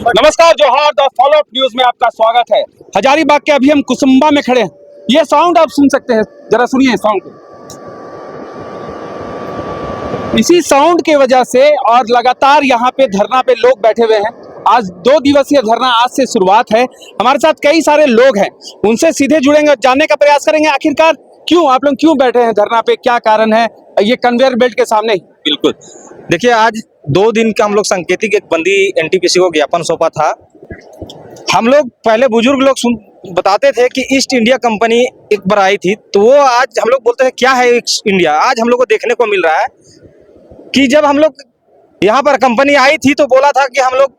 नमस्कार, जोहार। The follow up news में आपका स्वागत है। हजारीबाग के अभी हम कुसुम्बा में खड़े हैं। ये साउंड आप सुन सकते हैं, जरा सुनिए साउंड को। इसी साउंड के वजह से और लगातार यहाँ पे धरना पे लोग बैठे हुए हैं। आज 2 दिवसीय धरना आज से शुरुआत है। हमारे साथ कई सारे लोग हैं, उनसे सीधे जुड़ेंगे, जानने का प्रयास करेंगे आखिरकार क्यों आप लोग क्यों बैठे हैं धरना पे, क्या कारण है ये कन्वेयर बेल्ट के सामने ही। बिल्कुल, देखिए आज 2 दिन का हम लोग सांकेतिक एक बंदी एनटीपीसी को ज्ञापन सौंपा था। हम लोग पहले बुजुर्ग लोग बताते थे कि ईस्ट इंडिया कंपनी एक बार आई थी, तो वो आज हम लोग बोलते हैं क्या है ईस्ट इंडिया। आज हम लोग को देखने को मिल रहा है कि जब हम लोग यहाँ पर कंपनी आई थी तो बोला था कि हम लोग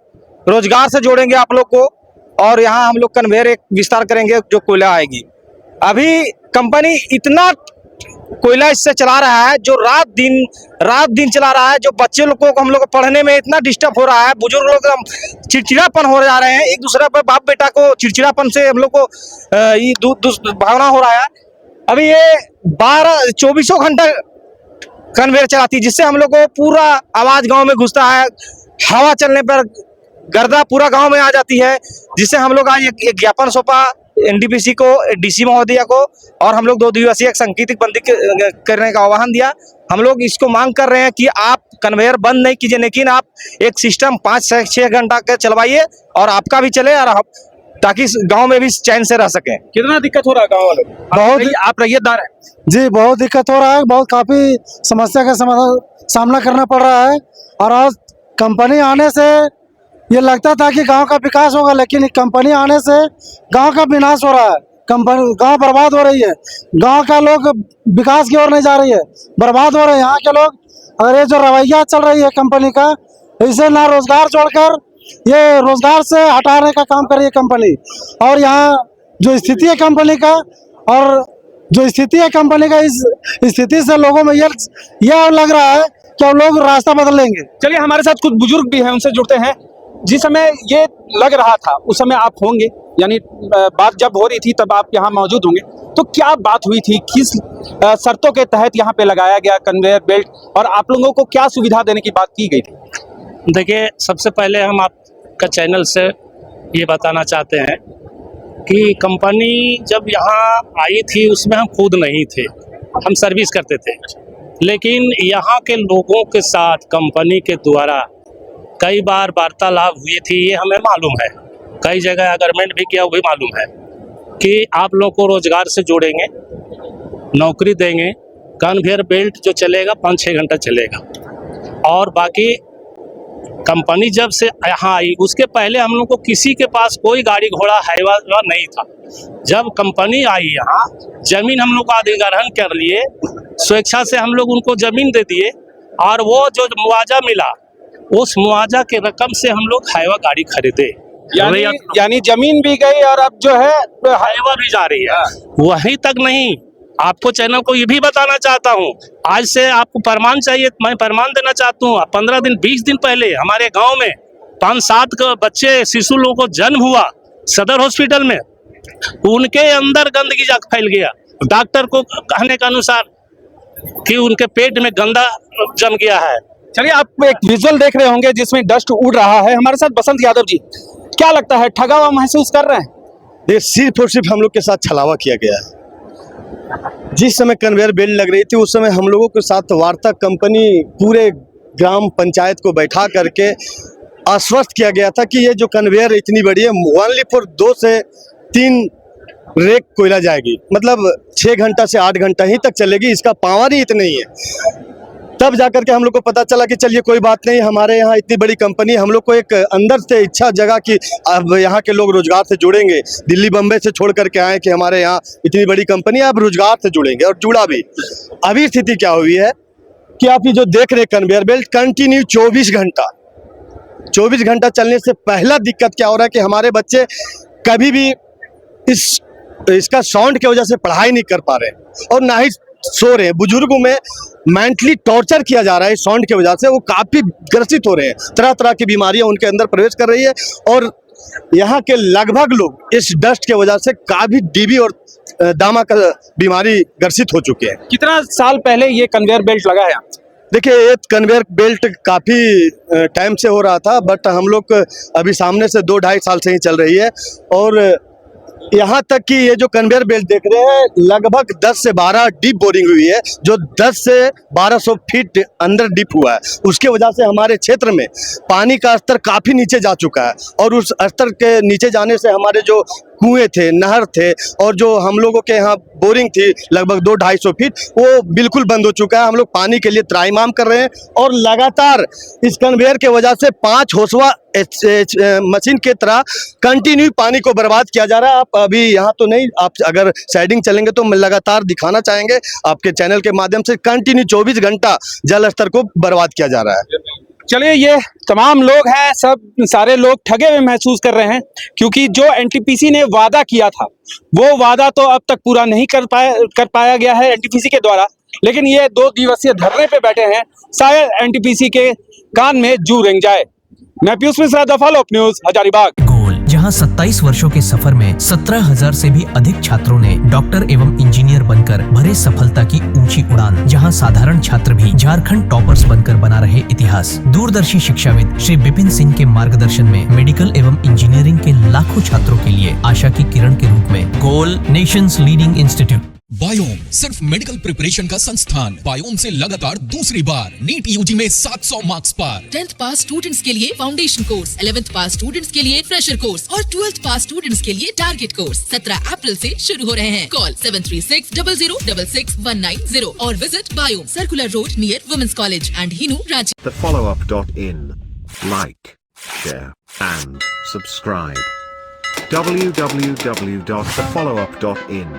रोजगार से जोड़ेंगे आप लोग को और यहाँ हम लोग कन्वेयर एक विस्तार करेंगे जो कोयला आएगी। अभी कंपनी इतना कोयला इससे चला रहा है जो रात दिन चला रहा है, जो बच्चे लोग को हम लोग को पढ़ने में इतना डिस्टर्ब हो रहा है। बुजुर्ग लोग चिड़चिड़ापन हो जा रहे हैं, एक दूसरे पर बाप बेटा को चिड़चिड़ापन से हम लोग को भावना हो रहा है। अभी ये 24 घंटा कन्वेयर चलाती है, जिससे हम लोग को पूरा आवाज गांव में घुसता है। हवा चलने पर गर्दा पूरा गांव में आ जाती है, जिससे हम लोग आज एक ज्ञापन सौंपा एनटीपीसी को, डीसी महोदया को, और हम लोग 2 दिवसीय एक सांकेतिक बंदी करने का आह्वान दिया। हम लोग इसको मांग कर रहे हैं कि आप कन्वेयर बंद नहीं कीजिए, लेकिन आप एक सिस्टम 5 से 6 घंटा के चलवाइए और आपका भी चले और ताकि गांव में भी चैन से रह सकें। कितना दिक्कत हो रहा है गाँव वालों को? बहुत आप रैयतदार हैं जी, बहुत दिक्कत हो रहा है। बहुत काफी समस्या का सामना करना पड़ रहा है। और आज कंपनी आने से ये लगता था कि गांव का विकास होगा, लेकिन कंपनी आने से गांव का विनाश हो रहा है। कंपनी गांव बर्बाद हो रही है, गांव का लोग विकास की ओर नहीं जा रही है, बर्बाद हो रहे हैं यहाँ के लोग। और ये जो रवैया चल रही है कंपनी का, इसे ना रोजगार जोड़कर ये रोजगार से हटाने का काम कर रही है कंपनी। और यहाँ जो स्थिति है कंपनी का, और जो स्थिति है कंपनी का, इस स्थिति से लोगों में यह लग रहा है कि अब लोग रास्ता बदल लेंगे। चलिए, हमारे साथ कुछ बुजुर्ग भी हैं, उनसे जुड़ते हैं। जिस समय ये लग रहा था उस समय आप होंगे, यानी बात जब हो रही थी तब आप यहाँ मौजूद होंगे, तो क्या बात हुई थी, किस शर्तों के तहत यहाँ पे लगाया गया कन्वेयर बेल्ट और आप लोगों को क्या सुविधा देने की बात की गई थी? देखिए, सबसे पहले हम आपका चैनल से ये बताना चाहते हैं कि कंपनी जब यहाँ आई थी उसमें हम खुद नहीं थे, हम सर्विस करते थे। लेकिन यहाँ के लोगों के साथ कंपनी के द्वारा कई बार वार्तालाप हुई थी, ये हमें मालूम है। कई जगह अग्रीमेंट भी किया, वो भी मालूम है कि आप लोग को रोजगार से जोड़ेंगे, नौकरी देंगे, कन्वेयर बेल्ट जो चलेगा 5-6 घंटा चलेगा। और बाकी कंपनी जब से यहाँ आई उसके पहले हम लोग को किसी के पास कोई गाड़ी घोड़ा हैवा नहीं था। जब कंपनी आई यहाँ, जमीन हम लोग का अधिग्रहण कर लिए, स्वेच्छा से हम लोग उनको जमीन दे दिए और वो जो मुआवजा मिला उस मुआवजा के रकम से हम लोग हाईवा गाड़ी खरीदे। यानी जमीन भी गई और अब जो है हाईवा भी जा रही है। वहीं तक नहीं, आपको चैनल को ये भी बताना चाहता हूँ, आज से आपको प्रमाण चाहिए, मैं प्रमाण देना चाहता हूँ। 15 दिन 20 दिन पहले हमारे गांव में 5-7 बच्चे शिशु लोगों को जन्म हुआ सदर हॉस्पिटल में, उनके अंदर गंदगी फैल गया। डॉक्टर को कहने के अनुसार कि उनके पेट में गंदा जम गया है। चलिए, आप एक विजुअल देख रहे होंगे जिसमें डस्ट उड़ रहा है। हमारे साथ बसंत यादव जी, क्या लगता है, ठगा हुआ महसूस कर रहे हैं? ये सिर्फ और सिर्फ हम लोग के साथ छलावा किया गया है। जिस समय कन्वेयर बेल्ट लग रही थी उस समय हम लोगों के साथ वार्ता कंपनी पूरे ग्राम पंचायत को बैठा करके आश्वस्त किया गया था कि ये जो कन्वेयर इतनी बड़ी है, ओनली फॉर 2 से 3 रेक कोयला जाएगी, मतलब 6 घंटा से 8 घंटा ही तक चलेगी, इसका पावर ही इतना ही है। तब जाकर के हम लोग को पता चला कि चलिए कोई बात नहीं, हमारे यहाँ इतनी बड़ी कंपनी, हम लोग को एक अंदर से इच्छा जगा कि अब यहाँ के लोग रोजगार से जुड़ेंगे। दिल्ली बम्बई से छोड़ करके आए कि हमारे यहाँ इतनी बड़ी कंपनी है, अब रोजगार से जुड़ेंगे, और जुड़ा भी। अभी स्थिति क्या हुई है कि आप ये जो देख रहे कन्वेयर बेल्ट कंटिन्यू 24 घंटा चलने से पहला दिक्कत क्या हो रहा है कि हमारे बच्चे कभी भी इसका साउंड की वजह से पढ़ाई नहीं कर पा रहे और ना ही सो रहे हैं। बुजुर्गों में मेंटली टॉर्चर किया जा रहा है साउंड की वजह से, वो काफी ग्रसित हो रहे हैं, तरह तरह की बीमारियां उनके अंदर प्रवेश कर रही है। और यहाँ के लगभग लोग इस डस्ट की वजह से काफी डीबी और दामा का बीमारी ग्रसित हो चुके हैं। कितना साल पहले ये कन्वेयर बेल्ट लगा है? देखिए, ये कन्वेयर बेल्ट काफ़ी टाइम से हो रहा था, बट हम लोग अभी सामने से 2-2.5 साल से ही चल रही है। और यहाँ तक कि ये जो कन्वेयर बेल्ट देख रहे हैं, लगभग 10 से 12 डीप बोरिंग हुई है, जो 10 से 1200 फीट अंदर डीप हुआ है। उसके वजह से हमारे क्षेत्र में पानी का स्तर काफ़ी नीचे जा चुका है, और उस स्तर के नीचे जाने से हमारे जो कुएं थे, नहर थे, और जो हम लोगों के यहाँ बोरिंग थी लगभग 200-250 फीट, वो बिल्कुल बंद हो चुका है। हम लोग पानी के लिए त्राहिमाम कर रहे हैं, और लगातार इस कन्वेयर के वजह से 5 होसवा मशीन के तरह कंटिन्यू पानी को बर्बाद किया जा रहा है। आप अभी यहाँ तो नहीं, आप अगर साइडिंग चलेंगे तो लगातार दिखाना चाहेंगे आपके चैनल के माध्यम से, कंटिन्यू 24 घंटा जल स्तर को बर्बाद किया जा रहा है। चलिए, ये तमाम लोग हैं, सब सारे लोग ठगे हुए महसूस कर रहे हैं, क्योंकि जो एनटीपीसी ने वादा किया था वो वादा तो अब तक पूरा नहीं कर पाया गया है एनटीपीसी के द्वारा। लेकिन ये 2 दिवसीय धरने पे बैठे हैं, शायद एनटीपीसी के कान में जू रेंग जाए। मैं Piyush Mishra, the follow up news, Hazaribagh. जहां 27 वर्षों के सफर में 17,000 से भी अधिक छात्रों ने डॉक्टर एवं इंजीनियर बनकर भरे सफलता की ऊंची उड़ान, जहां साधारण छात्र भी झारखंड टॉपर्स बनकर बना रहे इतिहास। दूरदर्शी शिक्षाविद श्री विपिन सिंह के मार्गदर्शन में मेडिकल एवं इंजीनियरिंग के लाखों छात्रों के लिए आशा की किरण के रूप में गोल, नेशंस लीडिंग इंस्टीट्यूट। बायोम सिर्फ मेडिकल प्रिपरेशन का संस्थान। बायोम से लगातार दूसरी बार नीट यूजी में 700 मार्क्स पार। 10th पास स्टूडेंट्स के लिए फाउंडेशन कोर्स, 11th पास स्टूडेंट्स के लिए फ्रेशर कोर्स और 12th पास स्टूडेंट्स के लिए टारगेट कोर्स 17 अप्रैल से शुरू हो रहे हैं। कॉल 7360066190 और visit biome, circular road near women's college and Hinoo, Ranchi. thefollowup.in. Like, share and subscribe. www.thefollowup.in